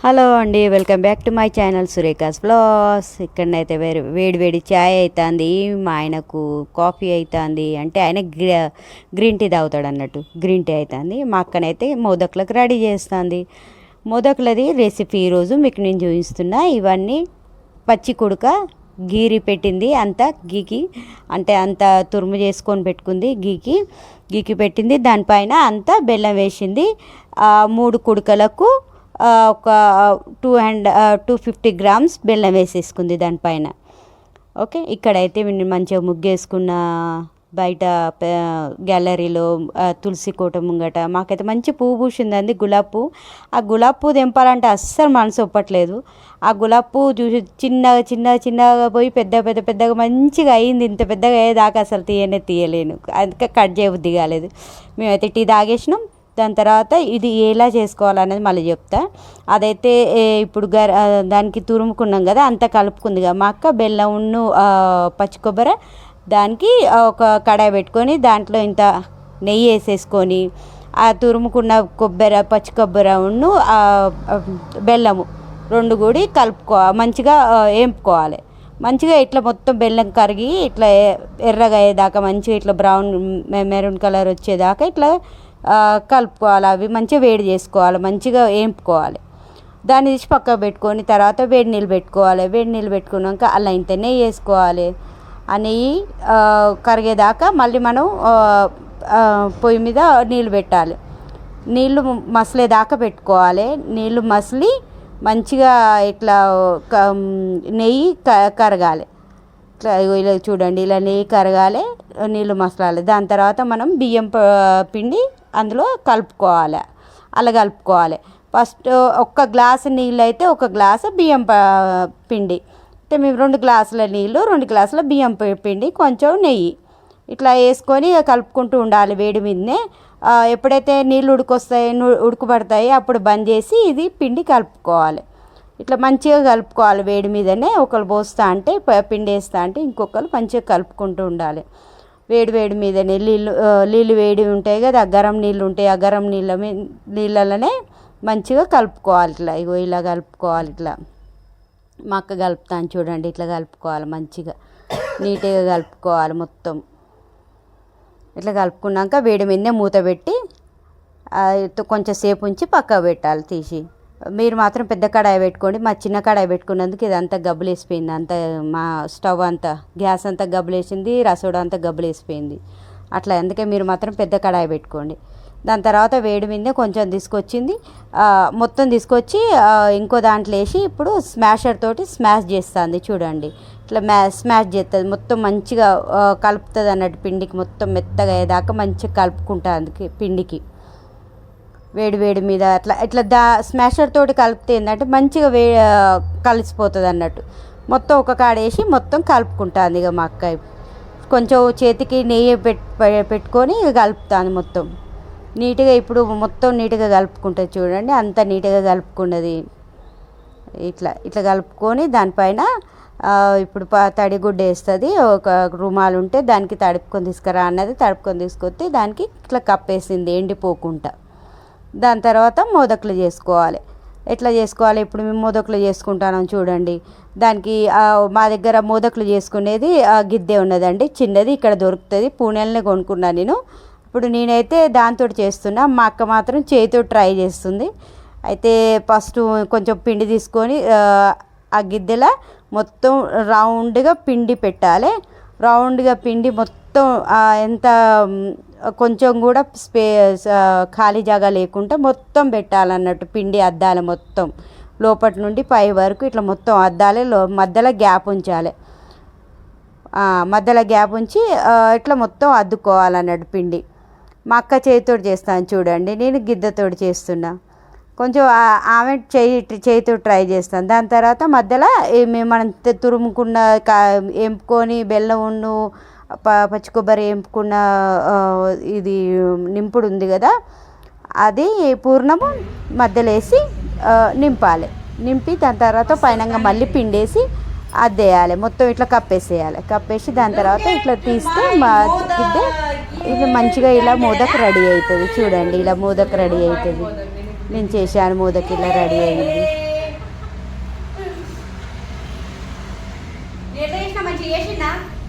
Hello అండి, welcome back to my channel Surekha's blogs. ఇక్కడనైతే వేడి వేడి ఛాయ్ అవుతుంది. మా ఆయనకు కాఫీ అవుతుంది, అంటే ఆయన గ్రీన్ టీ తాగుతాడు అన్నట్టు. గ్రీన్ టీ అవుతుంది. మా అక్కనైతే మోదకులకు రెడీ చేస్తుంది. మోదకులది రెసిపీ ఈరోజు మీకు నేను చూపిస్తున్నా. ఇవన్నీ పచ్చి కుడక గీరి పెట్టింది, అంతా గీకి అంటే అంత తురుము చేసుకొని పెట్టుకుంది. గీకి పెట్టింది. దానిపైన అంతా బెల్లం వేసింది. 3 కుడకలకు ఒక 250 గ్రామ్స్ బెల్లం వేసేసుకుంది దానిపైన. ఓకే, ఇక్కడైతే మంచిగా ముగ్గేసుకున్న బయట గ్యాలరీలో తులసి కోట ముంగట మాకైతే మంచి పువ్వు పూసిందండి, గులాబీ పువ్వు. ఆ గులాబీ పువ్వు తెంపాలంటే అస్సలు మనసు ఒప్పట్లేదు. ఆ గులాబీ పువ్వు చూసి చిన్నగా పోయి పెద్దగా మంచిగా అయింది. ఇంత పెద్దగా అయ్యేదాకా అసలు తీయలేను, అందుకే కట్ చేయబుద్ధి కాలేదు. మేమైతే టీ తాగేసినాం. దాని తర్వాత ఇది ఎలా చేసుకోవాలనేది మళ్ళీ చెప్తా. అదైతే ఇప్పుడు దానికి తురుముకున్నాం కదా, అంతా కలుపుకుందిగా మా అక్క. బెల్లం పచ్చి కొబ్బరి దానికి ఒక కడాయి పెట్టుకొని దాంట్లో ఇంత నెయ్యి వేసేసుకొని ఆ తురుముకున్న పచ్చి కొబ్బరి బెల్లము 2 కూడి మంచిగా వేపుకోవాలి. మంచిగా ఇట్లా మొత్తం బెల్లం కరిగి ఇట్లా ఎర్రగా అయ్యేదాకా, మంచిగా ఇట్లా బ్రౌన్ మెరూన్ కలర్ వచ్చేదాకా ఇట్లా కలుపుకోవాలి. అవి మంచిగా వేడి చేసుకోవాలి, మంచిగా వేపుకోవాలి. దాన్ని తీసి పక్కకు పెట్టుకొని తర్వాత వేడి నీళ్ళు పెట్టుకోవాలి. వేడి నీళ్ళు పెట్టుకున్నాక అలా ఇంత నెయ్యి వేసుకోవాలి. ఆ నెయ్యి కరిగేదాకా మళ్ళీ మనం పొయ్యి మీద నీళ్ళు పెట్టాలి. నీళ్ళు మసలేదాకా పెట్టుకోవాలి. నీళ్ళు మసిలి మంచిగా ఇట్లా నెయ్యి కరగాలి. ఇలా చూడండి, ఇలా నెయ్యి కరగాలి, నీళ్ళు మసలాలి. దాని తర్వాత మనం బియ్యం పిండి అందులో కలుపుకోవాలి. అలా కలుపుకోవాలి. ఫస్ట్ 1 గ్లాసు నీళ్ళు అయితే 1 గ్లాసు బియ్యం పిండి, అంటే మేము 2 గ్లాసుల నీళ్ళు 2 గ్లాసుల బియ్యం పిండి కొంచెం నెయ్యి ఇట్లా వేసుకొని కలుపుకుంటూ ఉండాలి వేడి మీదనే. ఎప్పుడైతే నీళ్ళు ఉడకబడతాయి అప్పుడు బంద్ చేసి ఇది పిండి కలుపుకోవాలి. ఇట్లా మంచిగా కలుపుకోవాలి వేడి మీదనే. ఒకరు పోస్తా అంటే పిండి వేస్తా అంటే ఇంకొకరు మంచిగా కలుపుకుంటూ ఉండాలి. వేడి మీదనే నీళ్ళు వేడి ఉంటాయి కదా, గరం నీళ్ళు ఉంటాయి. ఆ గరం నీళ్ళలోనే మంచిగా కలుపుకోవాలి. ఇట్లా ఇలా కలుపుకోవాలి. ఇట్లా మా అక్క కలుపుతాను చూడండి, ఇట్లా కలుపుకోవాలి. మంచిగా నీట్గా కలుపుకోవాలి మొత్తం. ఇట్లా కలుపుకున్నాక వేడి మీదనే మూత పెట్టి కొంచెం సేపు ఉంచి పక్కకు పెట్టాలి తీసి. మీరు మాత్రం పెద్ద కడాయి పెట్టుకోండి. మా చిన్న కడాయి పెట్టుకున్నందుకు ఇదంతా గబ్బులేసిపోయింది. అంతా మా స్టవ్ అంతా గ్యాస్ అంతా గబ్బులేసింది, రసోడా అంతా గబ్బులేసిపోయింది. అట్లా అందుకే మీరు మాత్రం పెద్ద కడాయి పెట్టుకోండి. దాని తర్వాత వేడి మీదే కొంచెం మొత్తం తీసుకొచ్చి ఇంకో దాంట్లో వేసి ఇప్పుడు స్మాషర్ తోటి స్మాష్ చేస్తుంది చూడండి. ఇట్లా స్మాష్ చేస్తుంది, మొత్తం మంచిగా కలుపుతుంది అన్నట్టు. పిండికి మొత్తం మెత్తగా అయ్యేదాకా మంచిగా కలుపుకుంటుంది పిండికి. వేడి మీద ఇట్లా స్మాషర్ తోటి కలిపితే ఏంటంటే మంచిగా కలిసిపోతుంది అన్నట్టు. మొత్తం ఒక కాడేసి మొత్తం కలుపుకుంటుంది. ఇక మా అక్క కొంచెం చేతికి నెయ్యి పెట్టుకొని కలుపుతుంది మొత్తం నీట్గా. ఇప్పుడు మొత్తం నీట్గా కలుపుకుంటుంది చూడండి, అంత నీట్గా కలుపుకున్నది. ఇట్లా కలుపుకొని దానిపైన ఇప్పుడు తడిగుడ్డ వేస్తుంది. ఒక రుమాలు ఉంటే దానికి తడుపుకొని తీసుకురా అన్నది, తడుపుకొని తీసుకొస్తే దానికి ఇట్లా కప్పేసింది ఎండిపోకుండా. దాని తర్వాత మోదకులు చేసుకోవాలి. ఎట్లా చేసుకోవాలి ఇప్పుడు మేము మోదకులు చేసుకుంటాను చూడండి. దానికి మా దగ్గర మోదకులు చేసుకునేది గిద్దె ఉన్నదండి, చిన్నది. ఇక్కడ దొరుకుతుంది, పూణేలోనే కొనుక్కున్నాను నేను. ఇప్పుడు నేనైతే దాంతో చేస్తున్నా. మా అక్క మాత్రం చేతితో ట్రై చేస్తుంది. అయితే ఫస్ట్ కొంచెం పిండి తీసుకొని ఆ గిద్దెల మొత్తం రౌండ్గా పిండి పెట్టాలి. రౌండ్గా పిండి మొత్తం ఎంత కొంచెం కూడా ఖాళీ జాగా లేకుండా మొత్తం పెట్టాలన్నట్టు. పిండి అద్దాలి మొత్తం లోపటి నుండి పై వరకు ఇట్లా మొత్తం అద్దాలి. మధ్యలో గ్యాప్ ఉంచాలి. మధ్యలో గ్యాప్ ఉంచి ఇట్లా మొత్తం అద్దుకోవాలన్నట్టు పిండి. మా అక్క చేతితో చేస్తాను చూడండి, నేను గిద్దెతోటి చేస్తున్నా. కొంచెం ఆమె చేతితో ట్రై చేస్తాను. దాని తర్వాత మధ్యలో మనం తురుముకున్న ఎంపుకొని బెల్లం పచ్చి కొబ్బరి ఎంపుకున్న ఇది నింపుడు ఉంది కదా, అది పూర్ణము మధ్యలో వేసి నింపాలి. నింపి దాని తర్వాత పైన మళ్ళీ పిండేసి అద్దేయాలి. మొత్తం ఇట్లా కప్పేసేయాలి. కప్పేసి దాని తర్వాత ఇట్లా తీస్తే గిద్దె ఇది మంచిగా ఇలా మోదక్ రెడీ అవుతుంది చూడండి. ఇలా మోదక్ రెడీ అవుతుంది. నేను చేశాను మోదక్ ఇలా రెడీ అయింది. మంచిగా చేసిందా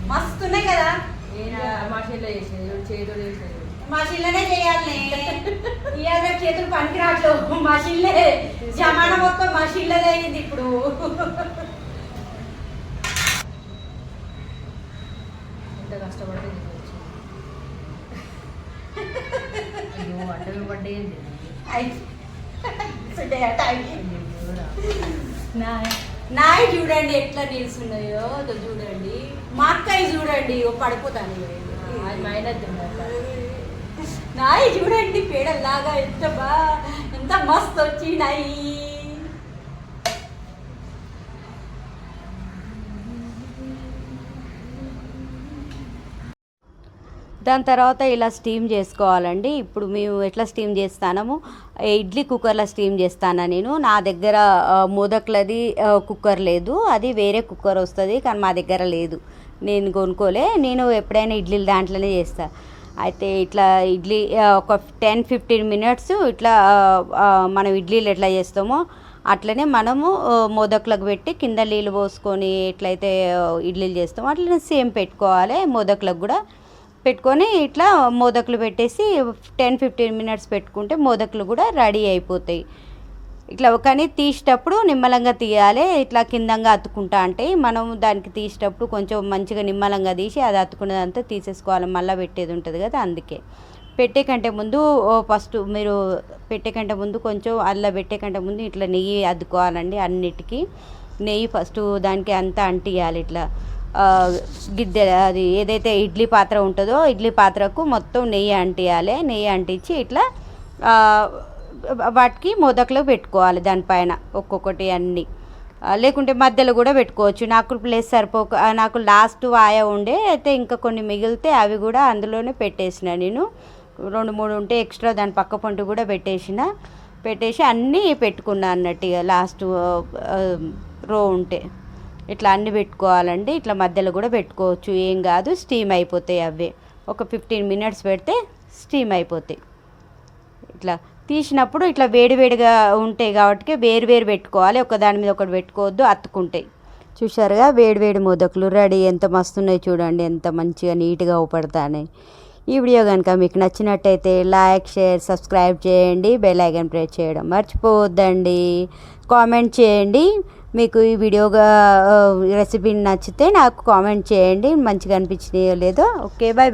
మస్తున్నాయి కదా మాషిన్లో చేసేది చేతులు చేసేది మషిన్లోనే చేయాలి ఇవాళ చేతులు పనికిరాట్లు మషిన్లే జమానా మొత్తం మషిన్లదే అయింది ఇప్పుడు ఎంత కష్టపడితే అయ్యో అడ్డలు పడ్డాయండి నాయి చూడండి ఎట్లా నిలుస్తున్నాయో చూడండి మా అక్కయ్య చూడండి పడిపోతాను నాయి చూడండి పేడల్లాగా ఎంత మస్తు వచ్చినాయి దాని తర్వాత ఇలా స్టీమ్ చేసుకోవాలండి. ఇప్పుడు మేము ఎట్లా స్టీమ్ చేస్తాము, ఇడ్లీ కుక్కర్లో స్టీమ్ చేస్తాను నేను. నా దగ్గర మోదక్లది కుక్కర్ లేదు, అది వేరే కుక్కర్ వస్తుంది, కానీ మా దగ్గర లేదు, నేను కొనుక్కోలే. నేను ఎప్పుడైనా ఇడ్లీలు దాంట్లోనే చేస్తాను. అయితే ఇట్లా ఇడ్లీ ఒక 10-15 మినిట్స్ ఇట్లా మనం ఇడ్లీలు ఎట్లా చేస్తామో అట్లనే మనము మోదక్లకు పెట్టి కింద నీళ్ళు పోసుకొని ఎట్లయితే ఇడ్లీలు చేస్తామో అట్లనే సేమ్ పెట్టుకోవాలి. మోదక్లకు కూడా పెట్టుకొని ఇట్లా మోదకులు పెట్టేసి 10-15 మినిట్స్ పెట్టుకుంటే మోదకులు కూడా రెడీ అయిపోతాయి. ఇట్లా కానీ తీసేటప్పుడు నిమ్మలంగా తీయాలి. ఇట్లా కిందంగా అతుక్కుంటా అంటే మనం దానికి తీసేటప్పుడు కొంచెం మంచిగా నిమ్మలంగా తీసి అది అతుకున్నదంతా తీసేసుకోవాలి, మళ్ళీ పెట్టేది ఉంటుంది కదా. అందుకే పెట్టే కంటే ముందు ఫస్ట్ మీరు పెట్టే కంటే ముందు కొంచెం అల్లా పెట్టే కంటే ముందు ఇట్లా నెయ్యి అద్దుకోవాలండి. అన్నిటికీ నెయ్యి ఫస్ట్ దానికి అంతా అంటియాలి. ఇట్లా గిద్దె అది ఏదైతే ఇడ్లీ పాత్ర ఉంటుందో ఇడ్లీ పాత్రకు మొత్తం నెయ్యి అంటియాలి. నెయ్యి అంటించి ఇట్లా వాటికి మోదకులో పెట్టుకోవాలి. దానిపైన ఒక్కొక్కటి అన్నీ, లేకుంటే మధ్యలో కూడా పెట్టుకోవచ్చు. నాకు ప్లేస్ నాకు లాస్ట్ వాయ ఉండే అయితే ఇంకా కొన్ని మిగిలితే అవి కూడా అందులోనే పెట్టేసిన. నేను 2-3 ఉంటే ఎక్స్ట్రా దాని పక్క పంట కూడా పెట్టేసి అన్నీ పెట్టుకున్నా అన్నట్టు. ఇక లాస్ట్ రో ఉంటే ఇట్లా అన్నీ పెట్టుకోవాలండి. ఇట్లా మధ్యలో కూడా పెట్టుకోవచ్చు, ఏం కాదు, స్టీమ్ అయిపోతాయి. అవే ఒక 15 మినిట్స్ పెడితే స్టీమ్ అయిపోతాయి. ఇట్లా తీసినప్పుడు ఇట్లా వేడివేడిగా ఉంటాయి కాబట్టి వేరు పెట్టుకోవాలి, ఒక దాని మీద ఒకటి పెట్టుకోవద్దు, అతుక్కుంటాయి. చూసారుగా వేడివేడి మోదకులు రెడీ, ఎంత మస్తున్నాయి చూడండి, ఎంత మంచిగా నీట్గా ఊపడతాయి. ఈ వీడియో కనుక మీకు నచ్చినట్టయితే లైక్, షేర్, సబ్స్క్రైబ్ చేయండి, బెల్ ఐకాన్ ప్రెస్ చేయడం మర్చిపోవద్దండి. కామెంట్ చేయండి, మీకు ఈ వీడియోగా రెసిపీ నచ్చితే నాకు కామెంట్ చేయండి, మంచిగా అనిపించినాయో లేదో. Okay, bye bye.